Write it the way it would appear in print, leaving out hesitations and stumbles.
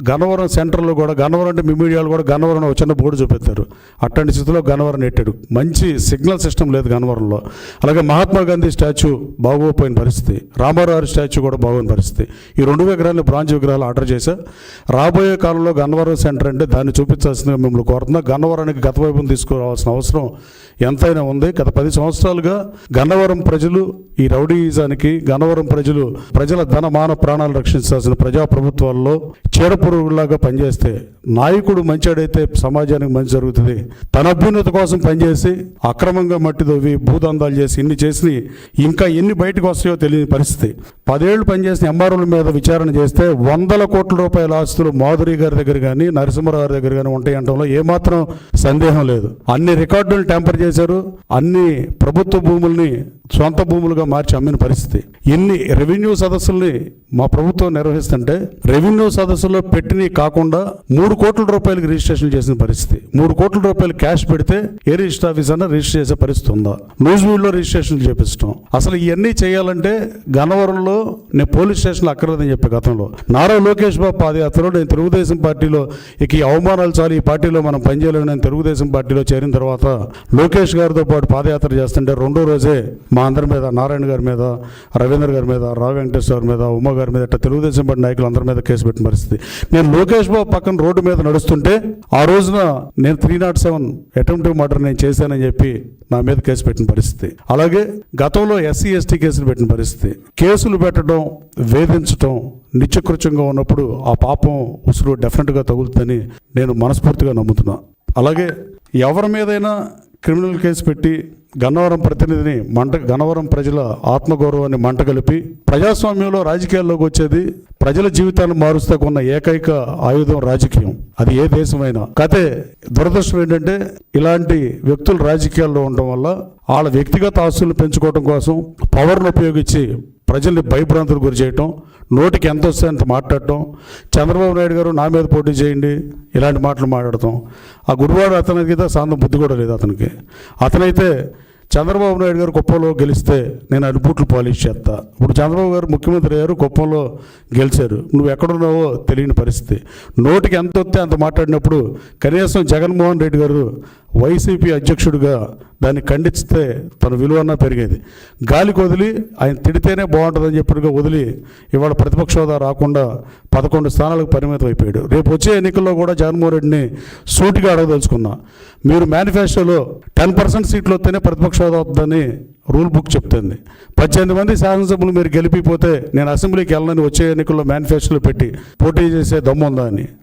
గన్నవరం సెంటర్లో కూడా గన్నవరం అంటే మీ మీడియాలో కూడా గన్నవరం ఒక చిన్న బోర్డు చూపెత్తారు. అట్లాంటి స్థితిలో గన్నవరం నెట్టాడు. మంచి సిగ్నల్ సిస్టమ్ లేదు గన్నవరంలో. అలాగే మహాత్మా గాంధీ స్టాచ్యూ బాగోపోయిన పరిస్థితి, రామారావు స్టాచ్యూ కూడా బాగోని పరిస్థితి. ఈ 2 విగ్రహాలు బ్రాంజ్ విగ్రహాలు ఆర్డర్ చేశా. రాబోయే కాలంలో గన్నవరం సెంటర్ అంటే దాన్ని చూపించాల్సిందిగా మిమ్మల్ని కోరుతున్నా. గన్నవరానికి గత వైపును తీసుకురావాల్సిన అవసరం ఎంతైనా ఉంది. గత 10 సంవత్సరాలుగా గన్నవరం ప్రజలు ఈ రౌడీయిజానికి, గన్నవరం ప్రజల ధన మాన ప్రాణాలు రక్షించాల్సిన ప్రజాప్రభుత్వాల్లో చీడపురుగులాగా పనిచేస్తే, నాయకుడు మంచాడైతే సమాజానికి మంచి జరుగుతుంది. తన అభ్యున్నతి కోసం పనిచేసి అక్రమంగా మట్టి దవ్వి భూదందాలు చేసి ఇన్ని చేసి ఇంకా ఎన్ని బయటకు వస్తాయో తెలియని పరిస్థితి. 10 ఏళ్ళు పనిచేసిన ఎంఆర్ఓల మీద విచారణ చేస్తే 100 కోట్ల రూపాయల ఆస్తులు మాధురి గారి దగ్గర కానీ నరసింహరావు గారి దగ్గర కానీ ఉంటాయి అనడంలో ఏమాత్రం సందేహం లేదు. అన్ని రికార్డులు ట్యాంపర్ చేశారు. అన్ని ప్రభుత్వ భూముల్ని సొంత భూములుగా మార్చి అమ్మిన పరిస్థితి. ఇన్ని రెవెన్యూ సదస్సుల్ని మా ప్రభుత్వం నిర్వహిస్తుంటే రెవెన్యూ సదస్సులో పెట్టినవి కాకుండా 3 కోట్ల రూపాయలకి రిజిస్ట్రేషన్ చేసిన పరిస్థితి. 3 కోట్ల రూపాయలు క్యాష్ పెడితే ఏ రిజిస్టర్ ఆఫీస్ అన్నా రిజిస్టర్ చేసే పరిస్థితి ఉందా? న్యూజివీడ్లో రిజిస్ట్రేషన్ చేపిస్తాం. అసలు ఇవన్నీ చేయాలంటే గన్నవరంలో నేను పోలీస్ స్టేషన్లో అక్కర్లేదని చెప్పే గతంలో నారా లోకేష్ బాబు పాదయాత్రలో నేను తెలుగుదేశం పార్టీలో ఇక ఈ అవమానాలు చాలు, ఈ పార్టీలో మనం పనిచేయలేము, నేను తెలుగుదేశం పార్టీలో చేరిన తర్వాత లోకేష్ గారితో పాటు పాదయాత్ర చేస్తుంటే 2వ రోజే మా అందరి మీద, నారాయణ గారి మీద, రవీంద్ర గారి మీద, రావు వెంకటేశ్వర గారి మీద, ఉమా గారి మీద, ఇట్లా తెలుగుదేశం పార్టీ నాయకులు అందరి మీద కేసు పెట్టిన పరిస్థితి. నేను లోకేష్ బాబు పక్కన రోడ్డు మీద నడుస్తుంటే ఆ రోజున నేను 307 అటెంప్టివ్ మర్డర్ నేను చేశానని చెప్పి నా మీద కేసు పెట్టిన పరిస్థితి. అలాగే గతంలో ఎస్సీ ఎస్టీ కేసులు పెట్టిన పరిస్థితి. కేసులు పెట్టడం, వేధించడం నిత్యకృత్యంగా ఉన్నప్పుడు ఆ పాపం ఉసురు డెఫినెట్గా తగులుతుందని నేను మనస్ఫూర్తిగా నమ్ముతున్నా. అలాగే ఎవరి మీదైనా క్రిమినల్ కేసు పెట్టి గన్నవరం ప్రతినిధిని గన్నవరం ప్రజల ఆత్మగౌరవాన్ని మంటగలిపి ప్రజాస్వామ్యంలో రాజకీయాల్లోకి వచ్చేది ప్రజల జీవితాన్ని మారుస్తే కొన్న ఏకైక ఆయుధం రాజకీయం. అది ఏ దేశమైనా. కాతే దురదృష్టం ఏంటంటే ఇలాంటి వ్యక్తులు రాజకీయాల్లో ఉండడం వల్ల వాళ్ళ వ్యక్తిగత ఆస్తులను పెంచుకోవడం కోసం పవర్ను ఉపయోగించి ప్రజల్ని భయభ్రాంతులకు గురి చేయటం, నోటికి ఎంత వస్తే అంత మాట్లాడటం, చంద్రబాబు నాయుడు గారు నా మీద పోటీ చేయండి ఇలాంటి మాటలు మాట్లాడటం. ఆ గురువాడు అతనికి సాంతం బుద్ధి కూడా లేదు అతనికి. అతనైతే చంద్రబాబు నాయుడు గారు కుప్పంలో గెలిస్తే నేను అది బూట్లు పాలిష్ చేస్తా. ఇప్పుడు చంద్రబాబు గారు ముఖ్యమంత్రి అయ్యారు, కుప్పంలో గెలిచారు, నువ్వు ఎక్కడున్నావో తెలియని పరిస్థితి. నోటికి ఎంత వస్తే అంత మాట్లాడినప్పుడు కనీసం జగన్మోహన్ రెడ్డి గారు వైసీపీ అధ్యక్షుడిగా దాన్ని ఖండిస్తే తన విలువన్నా పెరిగేది. గాలికి వదిలి ఆయన తిడితేనే బాగుంటుందని చెప్పిగా వదిలి ఇవాళ ప్రతిపక్ష హోదా రాకుండా 11 స్థానాలకు పరిమితం అయిపోయాడు. రేపు వచ్చే ఎన్నికల్లో కూడా జగన్మోహన్ రెడ్డిని సూటిగా అడగదలుచుకున్నా. మీరు మేనిఫెస్టోలో 10% సీట్లు వస్తేనే ప్రతిపక్ష హోదా వద్దని రూల్ బుక్ చెప్తుంది. 18 మంది శాసనసభ్యులు మీరు గెలిపిపోతే నేను అసెంబ్లీకి వెళ్ళనని వచ్చే ఎన్నికల్లో మేనిఫెస్టోలో పెట్టి పోటీ చేసే దమ్ము ఉందా అని.